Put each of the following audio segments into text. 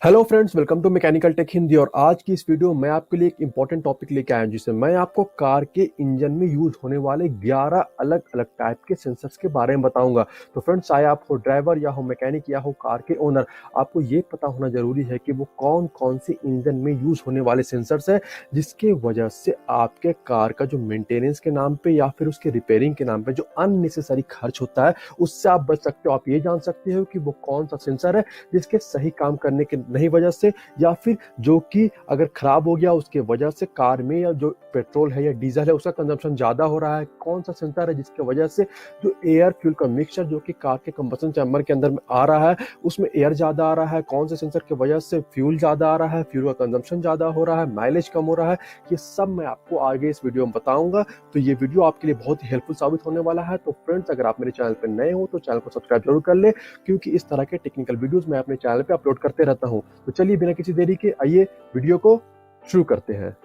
Hello friends, welcome to mechanical tech Hindi. और आज की इस वीडियो में आपके लिए एक इंपॉर्टेंट टॉपिक लेके आया हूं, जिसमें मैं आपको कार के इंजन में यूज होने वाले 11 अलग अलग टाइप के सेंसर्स के बारे में बताऊंगा। तो फ्रेंड्स, चाहे आप हो ड्राइवर या हो मैकेनिक या हो कार के ओनर, आपको ये पता होना जरूरी है कि वो कौन कौन से इंजन में यूज होने वाले सेंसर्स है, जिसके वजह से आपके कार का जो मेंटेनेंस के नाम पे या फिर उसके रिपेयरिंग के नाम पे जो अननेसेसरी खर्च होता है, उससे आप बच सकते हो। आप ये जान सकते हो कि वो कौन सा सेंसर है जिसके सही काम करने के नहीं वजह से, या फिर जो कि अगर खराब हो गया उसके वजह से कार में या जो पेट्रोल है या डीजल है उसका कंजम्पशन ज्यादा हो रहा है। कौन सा सेंसर है जिसके वजह से जो एयर फ्यूल का मिक्सचर जो कि कार के कंबसन चैम्बर के अंदर में आ रहा है उसमें एयर ज्यादा आ रहा है। कौन से सेंसर की वजह से फ्यूल ज्यादा आ रहा है, फ्यूल का कंजम्पशन ज्यादा हो रहा है, माइलेज कम हो रहा है। ये सब मैं आपको आगे इस वीडियो में बताऊंगा। तो ये वीडियो आपके लिए बहुत ही हेल्पफुल साबित होने वाला है। तो फ्रेंड्स, अगर आप मेरे चैनल पर नए हो तो चैनल को सब्सक्राइब जरूर कर ले, क्योंकि इस तरह के टेक्निकल वीडियोस मैं अपने चैनल पे अपलोड करते रहता हूं। तो चलिए बिना किसी देरी के आइए वीडियो को शुरू करते हैं।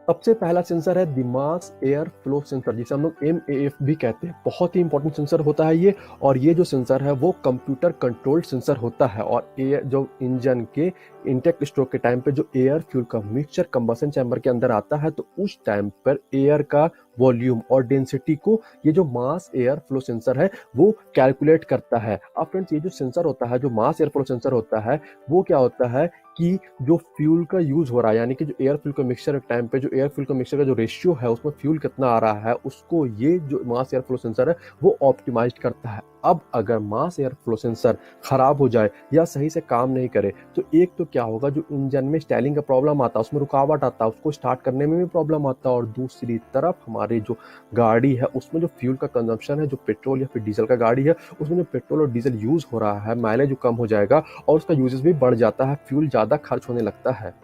सबसे पहला सेंसर है मास एयर फ्लो सेंसर, जिसे हम लोग MAF भी कहते हैं। बहुत ही इंपॉर्टेंट सेंसर होता है ये। और ये जो सेंसर है वो कंप्यूटर कंट्रोल्ड सेंसर होता है। और एयर जो इंजन के इनटेक स्ट्रोक के टाइम पे जो एयर फ्यूल का मिक्सचर कंबसन चैम्बर के अंदर आता है, तो उस टाइम पर एयर का वॉल्यूम और डेंसिटी को ये जो मास एयर फ्लो सेंसर है वो कैलकुलेट करता है। अब फ्रेंड्स, ये जो सेंसर होता है, जो मास एयर फ्लो सेंसर होता है, वो क्या होता है कि जो फ्यूल का यूज हो रहा है, यानी कि जो एयर फ्यूल का मिक्सचर के टाइम पे जो एयर फ्यूल का मिक्सचर का जो रेशियो है उसमें फ्यूल कितना आ रहा है, उसको ये जो मास एयर फ्लो सेंसर है वो ऑप्टिमाइज करता है। अब अगर मास एयर फ्लो सेंसर खराब हो जाए या सही से काम नहीं करे, तो एक तो क्या होगा, जो इंजन में स्टाइलिंग का प्रॉब्लम आता है, उसमें रुकावट आता है, उसको स्टार्ट करने में भी प्रॉब्लम आता है। और दूसरी तरफ हमारी जो गाड़ी है उसमें जो फ्यूल का कंजम्पशन है, जो पेट्रोल या फिर डीजल का गाड़ी है उसमें जो पेट्रोल और डीजल यूज हो रहा है, माइलेज कम हो जाएगा और उसका यूजेस भी बढ़ जाता है, फ्यूल ज्यादा खर्च होने लगता है।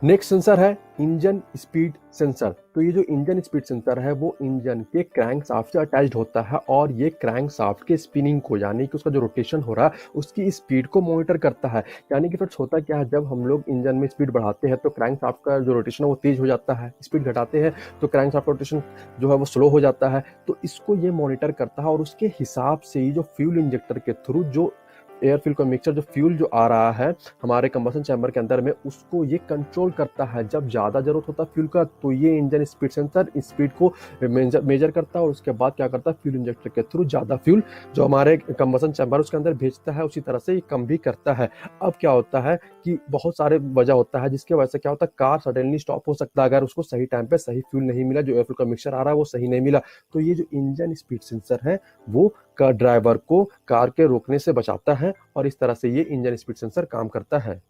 नेक्स्ट सेंसर है इंजन स्पीड सेंसर। तो ये जो इंजन स्पीड सेंसर है वो इंजन के क्रैंक शाफ्ट से अटैच्ड होता है, और ये क्रैंक शाफ्ट के स्पिनिंग को, यानी कि उसका जो रोटेशन हो रहा है उसकी स्पीड को मॉनिटर करता है। यानी कि फिर होता क्या है, जब हम लोग इंजन में स्पीड बढ़ाते हैं तो क्रैंक शाफ्ट का जो रोटेशन है वो तेज हो जाता है, स्पीड घटाते हैं तो क्रैंक शाफ्ट रोटेशन जो है वो स्लो हो जाता है। तो इसको ये मॉनिटर करता है, और उसके हिसाब से ही जो फ्यूल इंजेक्टर के थ्रू जो एयर फ्यूल का मिक्सचर, जो फ्यूल जो आ रहा है हमारे कंबसन चैम्बर के अंदर में, उसको ये कंट्रोल करता है। जब ज्यादा जरूरत होता है फ्यूल का, तो ये इंजन स्पीड सेंसर स्पीड को मेजर करता है, और उसके बाद क्या करता है, फ्यूल इंजेक्टर के थ्रू ज्यादा फ्यूल जो हमारे कंबसन चैम्बर उसके अंदर भेजता है, उसी तरह से ये कम भी करता है। अब क्या होता है कि बहुत सारे वजह होता है जिसके वजह से क्या होता है, कार सडनली स्टॉप हो सकता है अगर उसको सही टाइम पे सही फ्यूल नहीं मिला, जो एयर फ्यूल का मिक्सचर आ रहा है वो सही नहीं मिला। तो ये जो इंजन स्पीड सेंसर है वो का ड्राइवर को कार के रोकने से बचाता है, और इस तरह से ये इंजन स्पीड सेंसर काम करता है।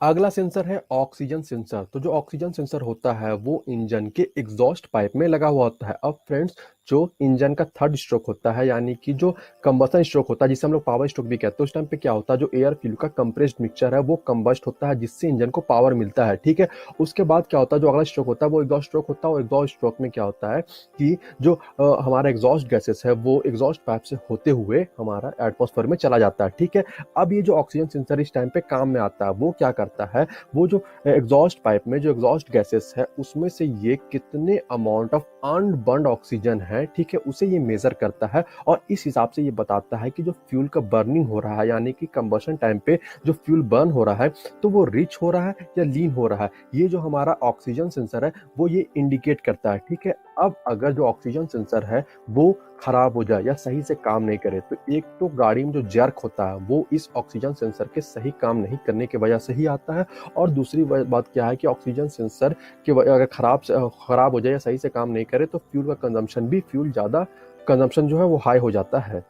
अगला सेंसर है ऑक्सीजन सेंसर। तो जो ऑक्सीजन सेंसर होता है वो इंजन के एग्जॉस्ट पाइप में लगा हुआ होता है। अब फ्रेंड्स, जो इंजन का थर्ड स्ट्रोक होता है, यानी कि जो कंबसन स्ट्रोक होता है, जिसे हम लोग पावर स्ट्रोक भी कहते हैं, उस टाइम पे क्या होता है, जो एयर फ्यूल का कंप्रेस्ड मिक्सचर है वो कंबस्ट होता है, जिससे इंजन को पावर मिलता है। ठीक है। उसके बाद क्या होता है, जो अगला स्ट्रोक होता है वो एग्जॉस्ट स्ट्रोक होता है। और एग्जॉस्ट स्ट्रोक में क्या होता है कि जो हमारा एग्जॉस्ट गैसेस है वो एग्जॉस्ट पाइप से होते हुए हमारा एटमॉस्फेयर में चला जाता है। ठीक है। अब ये जो ऑक्सीजन सेंसर इस टाइम पे काम में आता है, वो क्या करता है, वो जो एग्जॉस्ट पाइप में जो एग्जॉस्ट गैसेस है उसमें से ये कितने अमाउंट ऑफ अनबर्न्ड ऑक्सीजन है, ठीक है, उसे ये मेजर करता है। और इस हिसाब से ये बताता है कि जो फ्यूल का बर्निंग हो रहा है, यानी कि कंबशन टाइम पे जो फ्यूल बर्न हो रहा है, तो वो रिच हो रहा है या लीन हो रहा है। ये जो हमारा ऑक्सीजन सेंसर है वो ये इंडिकेट करता है। ठीक है। अब अगर जो ऑक्सीजन सेंसर है वो खराब हो जाए या सही से काम नहीं करे, तो एक तो गाड़ी में जो जर्क होता है वो इस ऑक्सीजन सेंसर के सही काम नहीं करने की वजह से ही आता है। और दूसरी बात क्या है कि ऑक्सीजन सेंसर के अगर खराब हो जाए या सही से काम नहीं करे, तो फ्यूल का कंजम्पशन भी, फ्यूल ज्यादा कंजम्पशन जो है वो हाई हो जाता है।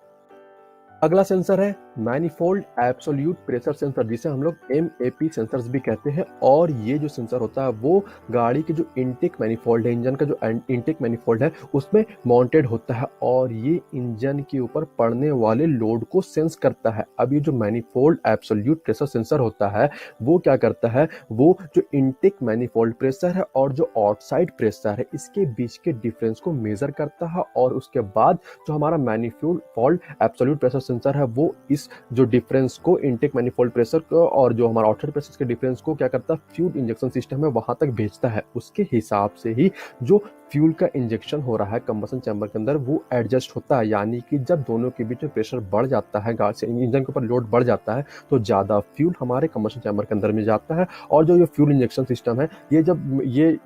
अगला सेंसर है मैनिफोल्ड एब्सोल्यूट प्रेशर सेंसर, जिसे हम लोग MAP सेंसर्स भी कहते हैं। और ये जो सेंसर होता है वो गाड़ी के जो इनटेक मैनिफोल्ड है, इंजन का जो इनटेक मैनिफोल्ड है उसमें माउंटेड होता है, और ये इंजन के ऊपर पड़ने वाले लोड को सेंस करता है। अब ये जो मैनिफोल्ड एब्सोल्यूट प्रेशर सेंसर होता है वो क्या करता है, वो जो इनटेक मैनिफोल्ड प्रेशर है और जो आउटसाइड प्रेशर है इसके बीच के डिफरेंस को मेजर करता है, और उसके बाद जो हमारा मैनिफोल्ड एब्सोल्यूट प्रेशर सेंसर है वो इस जो डिफरेंस को इनटेक मैनिफोल्ड प्रेशर को और जो हमारा आउटसाइड प्रेशर के डिफरेंस को क्या करता है, फ्यूल इंजेक्शन सिस्टम है वहां तक भेजता है। उसके हिसाब से ही जो फ्यूल का इंजेक्शन हो रहा है कंबशन चैम्बर के अंदर वो एडजस्ट होता है, यानी कि जब दोनों के बीच में प्रेशर बढ़ जाता है, गाड़ी से इंजन के ऊपर लोड बढ़ जाता है, तो ज़्यादा फ्यूल हमारे कंबशन चैम्बर के अंदर में जाता है। और जो ये फ्यूल इंजेक्शन सिस्टम है ये जब ये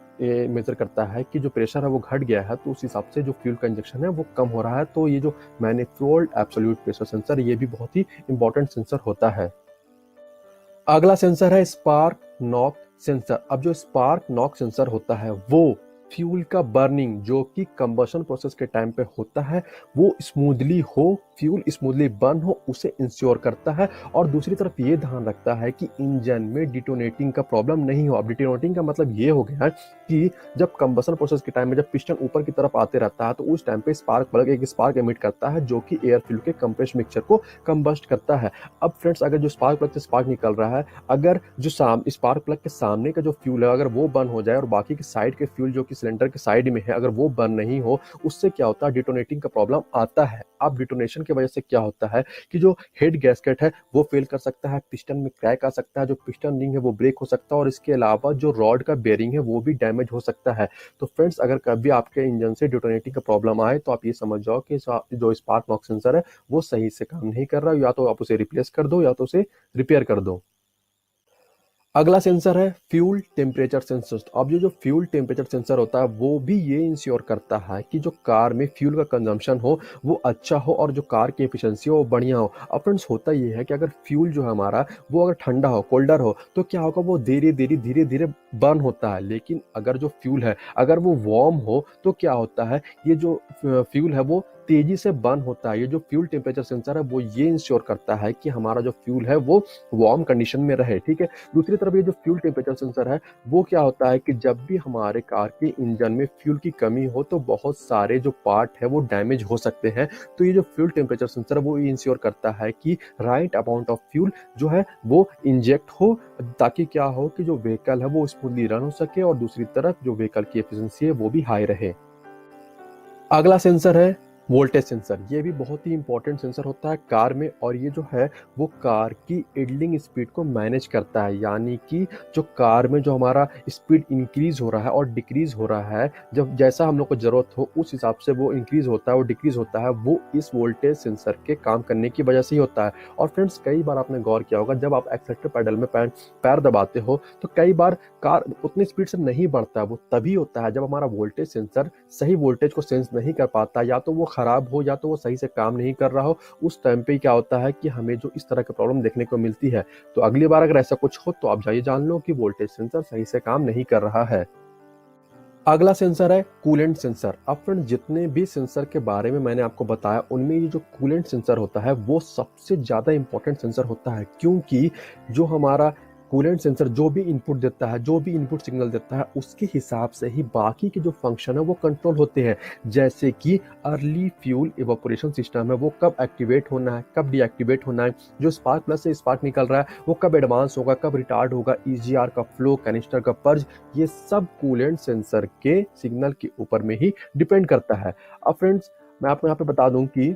मेजर करता है कि जो प्रेशर है वो घट गया है, तो उस हिसाब से जो फ्यूल का इंजेक्शन है वो कम हो रहा है। तो ये जो मैनिफोल्ड एब्सोल्यूट प्रेशर सेंसर ये भी बहुत ही इंपॉर्टेंट सेंसर होता है। अगला सेंसर है स्पार्क नॉक सेंसर। अब जो स्पार्क नॉक सेंसर होता है वो फ्यूल का बर्निंग जो कि कंबशन प्रोसेस के टाइम पे होता है वो स्मूथली हो, फ्यूल स्मूथली बर्न हो, उसे इंश्योर करता है। और दूसरी तरफ ये ध्यान रखता है कि इंजन में डिटोनेटिंग का प्रॉब्लम नहीं हो। अब डिटोनेटिंग का मतलब ये हो गया है कि जब कंबशन प्रोसेस के टाइम में जब पिस्टन ऊपर की तरफ आते रहता है तो उस टाइम पे स्पार्क प्लग एक स्पार्क एमिट करता है जो कि एयर फ्यूल के कंप्रेस मिक्सचर को कंबस्ट करता है। अब फ्रेंड्स अगर जो स्पार्क प्लग से स्पार्क निकल रहा है, अगर जो स्पार्क प्लग के सामने का जो फ्यूल है अगर वो बर्न हो जाए और बाकी के साइड के फ्यूल जो कि सिलेंडर के साइड में है अगर वो बर्न नहीं हो, उससे क्या होता है, डिटोनेटिंग का प्रॉब्लम आता है। अब डिटोनेशन की वजह से क्या होता है कि जो हेड गैस्केट है वो फेल कर सकता है, पिस्टन में क्रैक आ सकता है, जो पिस्टन रिंग है वो ब्रेक हो सकता है और इसके अलावा जो रॉड का बेयरिंग है वो भी डैमेज हो सकता है। तो फ्रेंड्स अगर कभी आपके इंजन से डिटोनेटिंग का प्रॉब्लम आए तो आप ये समझ जाओ कि जो स्पार्क नॉक सेंसर है वो सही से काम नहीं कर रहा, या तो आप उसे रिप्लेस कर दो या तो उसे रिपेयर कर दो। अगला सेंसर है फ्यूल टेम्परेचर सेंसर। अब ये जो फ्यूल टेम्परेचर सेंसर होता है वो भी ये इंश्योर करता है कि जो कार में फ्यूल का कंजम्पशन हो वो अच्छा हो और जो कार की एफिशिएंसी हो वो बढ़िया हो। अब फ्रेंड्स होता ये है कि अगर फ्यूल जो है हमारा वो अगर ठंडा हो, कोल्डर हो, तो क्या होगा, वो धीरे धीरे बर्न होता है। लेकिन अगर जो फ्यूल है अगर वो वार्म हो तो क्या होता है, ये जो फ्यूल है वो तेजी से बर्न होता है। ये जो फ्यूल टेम्परेचर सेंसर है वो ये इंश्योर करता है कि हमारा जो फ्यूल है वो वार्म कंडीशन में रहे, ठीक है। दूसरी तरफ ये जो फ्यूल टेम्परेचर सेंसर है वो क्या होता है कि जब भी हमारे कार के इंजन में फ्यूल की कमी हो तो बहुत सारे जो पार्ट है वो डैमेज हो सकते हैं। तो ये जो फ्यूल टेम्परेचर सेंसर है वो इंश्योर करता है कि राइट अमाउंट ऑफ फ्यूल जो है वो इंजेक्ट हो, ताकि क्या हो कि जो व्हीकल है वो स्मूथली रन हो सके और दूसरी तरफ जो व्हीकल की एफिशिएंसी है वो भी हाई रहे। अगला सेंसर है वोल्टेज सेंसर। ये भी बहुत ही इंपॉर्टेंट सेंसर होता है कार में और ये जो है वो कार की इडलिंग स्पीड को मैनेज करता है, यानी कि जो कार में जो हमारा स्पीड इंक्रीज हो रहा है और डिक्रीज हो रहा है, जब जैसा हम लोग को जरूरत हो उस हिसाब से वो इंक्रीज होता है और डिक्रीज होता है, वो इस वोल्टेज सेंसर के काम करने की वजह से ही होता है। और फ्रेंड्स कई बार आपने गौर किया होगा जब आप एक्सेलेरेटर पैडल में पैर दबाते हो तो कई बार कार उतनी स्पीड से नहीं बढ़ता, वो तभी होता है जब हमारा वोल्टेज सेंसर सही वोल्टेज को सेंस नहीं कर पाता, या तो वो खराब हो या तो वो सही से काम नहीं कर रहा हो। उस टाइम पे क्या होता है कि हमें जो इस तरह की प्रॉब्लम देखने को मिलती है। तो अगली बार अगर ऐसा कुछ हो तो आप जाइए जान लो कि वोल्टेज सेंसर सही से काम नहीं कर रहा है। अगला सेंसर है कूलेंट सेंसर। अब फ्रेंड जितने भी सेंसर के बारे में मैंने आपको बताया उनमें ये जो कूलेंट सेंसर होता है वो सबसे ज्यादा इंपॉर्टेंट सेंसर होता है, क्योंकि जो हमारा कूलेंट सेंसर जो भी इनपुट देता है, जो भी इनपुट सिग्नल देता है, उसके हिसाब से ही बाकी के जो फंक्शन है वो कंट्रोल होते हैं। जैसे कि अर्ली फ्यूल इवेपोरेशन सिस्टम है वो कब एक्टिवेट होना है, कब डीएक्टिवेट होना है, जो स्पार्क प्लग से स्पार्क निकल रहा है वो कब एडवांस होगा, कब रिटार्ड होगा, ईजीआर का फ्लो, कैनिस्टर का पर्ज, ये सब कूलेंट सेंसर के सिग्नल के ऊपर में ही डिपेंड करता है। अब फ्रेंड्स मैं आपको यहाँ पे बता दूं कि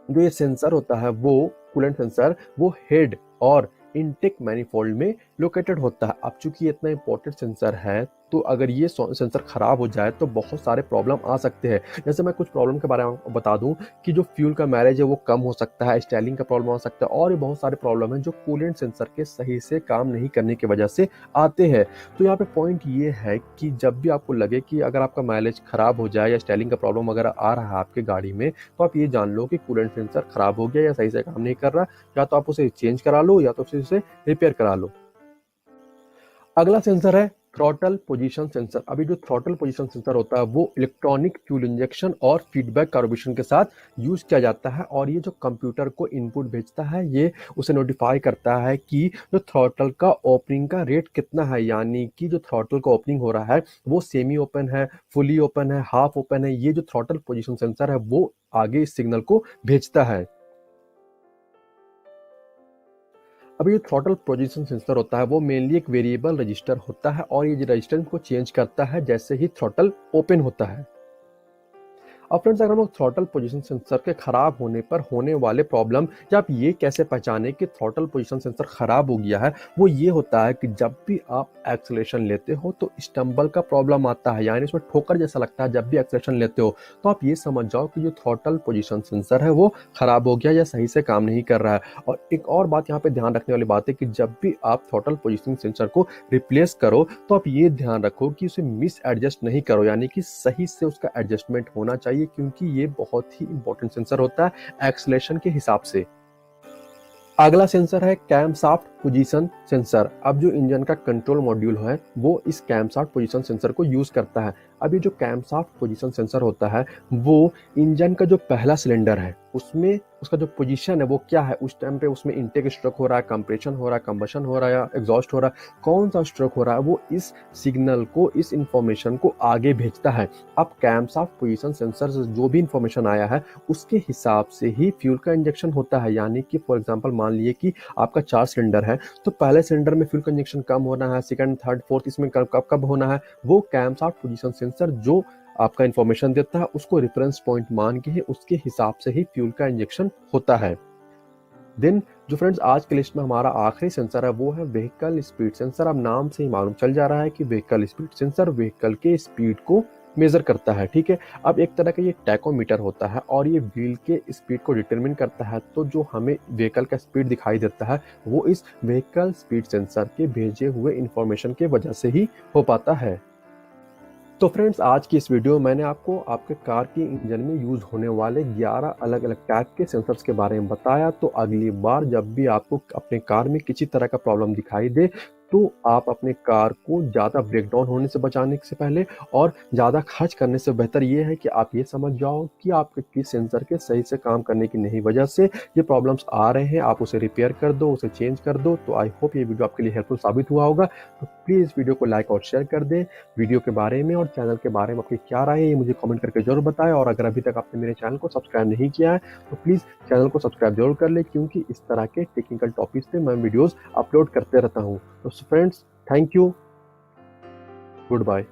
जो ये सेंसर होता है वो कूलेंट सेंसर वो हेड और इनटेक मैनिफोल्ड में लोकेटेड होता है। अब चूंकि इतना इंपॉर्टेंट सेंसर है तो अगर ये सेंसर खराब हो जाए तो बहुत सारे प्रॉब्लम आ सकते हैं। जैसे मैं कुछ प्रॉब्लम के बारे में बता दूं कि जो फ्यूल का मैलेज है वो कम हो सकता है, स्टाइलिंग का प्रॉब्लम आ सकता है और भी बहुत सारे प्रॉब्लम है जो कूलेंट सेंसर के सही से काम नहीं करने की वजह से आते हैं। तो यहाँ पे पॉइंट ये है कि जब भी आपको लगे कि अगर आपका माइलेज खराब हो जाए या स्टाइलिंग का प्रॉब्लम अगर आ रहा है आपके गाड़ी में, तो आप ये जान लो कि कूलेंट सेंसर खराब हो गया या सही से काम नहीं कर रहा, या तो आप उसे चेंज करा लो या तो फिर उसे रिपेयर करा लो। अगला सेंसर है थ्रॉटल पोजीशन सेंसर। अभी जो थ्रॉटल पोजीशन सेंसर होता है वो इलेक्ट्रॉनिक फ्यूल इंजेक्शन और फीडबैक कार्बोरेशन के साथ यूज किया जाता है और ये जो कंप्यूटर को इनपुट भेजता है ये उसे नोटिफाई करता है कि जो थ्रॉटल का ओपनिंग का रेट कितना है, यानी कि जो थ्रॉटल का ओपनिंग हो रहा है वो सेमी ओपन है, फुली ओपन है, हाफ ओपन है। ये जो थ्रॉटल पोजीशन सेंसर है वो आगे इस सिग्नल को भेजता है। अब ये थ्रॉटल पोजीशन सेंसर होता है वो मेनली एक वेरिएबल रजिस्टर होता है और ये रजिस्टेंस को चेंज करता है जैसे ही थ्रॉटल ओपन होता है। अब फ्रेंड्स अगर हम लोग थ्रॉटल पोजीशन सेंसर के खराब होने पर होने वाले प्रॉब्लम, या आप ये कैसे पहचाने कि थ्रॉटल पोजीशन सेंसर खराब हो गया है, वो ये होता है कि जब भी आप एक्सेलरेशन लेते हो तो स्टम्बल का प्रॉब्लम आता है, यानी उसमें ठोकर जैसा लगता है जब भी एक्सेलरेशन लेते हो। तो आप ये समझ जाओ कि जो थ्रॉटल पोजीशन सेंसर है वो खराब हो गया या सही से काम नहीं कर रहा है। और एक और बात यहाँ पे ध्यान रखने वाली बात है कि जब भी आप थ्रॉटल पोजीशन सेंसर को रिप्लेस करो तो आप ये ध्यान रखो कि उसे मिस एडजस्ट नहीं करो, यानी कि सही से उसका एडजस्टमेंट होना चाहिए, क्योंकि ये बहुत ही इंपॉर्टेंट सेंसर होता है एक्सेलरेशन के हिसाब से। अगला सेंसर है कैमशाफ्ट पोजीशन सेंसर। अब जो इंजन का कंट्रोल मॉड्यूल है वो इस कैमशाफ्ट पोजीशन सेंसर को यूज करता है। अब ये जो कैमशाफ्ट पोजीशन सेंसर होता है वो इंजन का जो पहला सिलेंडर है उसमें उसका जो पोजीशन है वो क्या है, उस टाइम पे उसमें इनटेक स्ट्रोक हो रहा है, कंप्रेशन हो रहा है, कंबशन हो रहा है या एग्जॉस्ट हो रहा है, कौन सा स्ट्रोक हो रहा है, वो इस सिग्नल को, इस इंफॉर्मेशन को आगे भेजता है। अब कैमशाफ्ट पोजीशन सेंसर से जो भी इंफॉर्मेशन आया है उसके हिसाब से ही फ्यूल का इंजेक्शन होता है। यानी कि फॉर एग्जांपल मान लिए कि आपका 4 सिलेंडर है तो पहले सिलेंडर में फ्यूल का इंजेक्शन कम होना है, सेकंड थर्ड फोर्थ इसमें कब कब होना है, वो कैमशाफ्ट पोजीशन सेंसर जो आपका इंफॉर्मेशन देता है उसको रेफरेंस पॉइंट मान के ही उसके हिसाब से ही फ्यूल का इंजेक्शन होता है। देन जो फ्रेंड्स आज के लिस्ट में हमारा आखिरी सेंसर है वो है व्हीकल स्पीड सेंसर। अब नाम से ही मालूम चल जा रहा है कि व्हीकल स्पीड सेंसर व्हीकल के स्पीड को मेजर करता है, ठीक है। अब एक तरह का ये टैकोमीटर होता है और ये व्हील के स्पीड को डिटरमिन करता है। तो जो हमें व्हीकल का स्पीड दिखाई देता है वो इस व्हीकल स्पीड सेंसर के भेजे हुए इंफॉर्मेशन के वजह से ही हो पाता है। तो फ्रेंड्स आज की इस वीडियो में मैंने आपको आपके कार की इंजन में यूज होने वाले 11 अलग अलग टाइप के सेंसर्स के बारे में बताया। तो अगली बार जब भी आपको अपने कार में किसी तरह का प्रॉब्लम दिखाई दे तो आप अपने कार को ज़्यादा ब्रेकडाउन होने से बचाने से पहले और ज़्यादा खर्च करने से बेहतर ये है कि आप ये समझ जाओ कि आपके किस सेंसर के सही से काम करने की नहीं वजह से ये प्रॉब्लम्स आ रहे हैं, आप उसे रिपेयर कर दो, उसे चेंज कर दो। तो आई होप ये वीडियो आपके लिए हेल्पफुल साबित हुआ होगा। तो प्लीज़ वीडियो को लाइक और शेयर कर दें। वीडियो के बारे में और चैनल के बारे में आपकी क्या राय है ये मुझे कमेंट करके जरूर बताएं। और अगर अभी तक आपने मेरे चैनल को सब्सक्राइब नहीं किया है तो प्लीज़ चैनल को सब्सक्राइब जरूर कर ले, क्योंकि इस तरह के टेक्निकल टॉपिक्स पे मैं वीडियोस अपलोड करते रहता हूँ। तो friends thank you, good bye.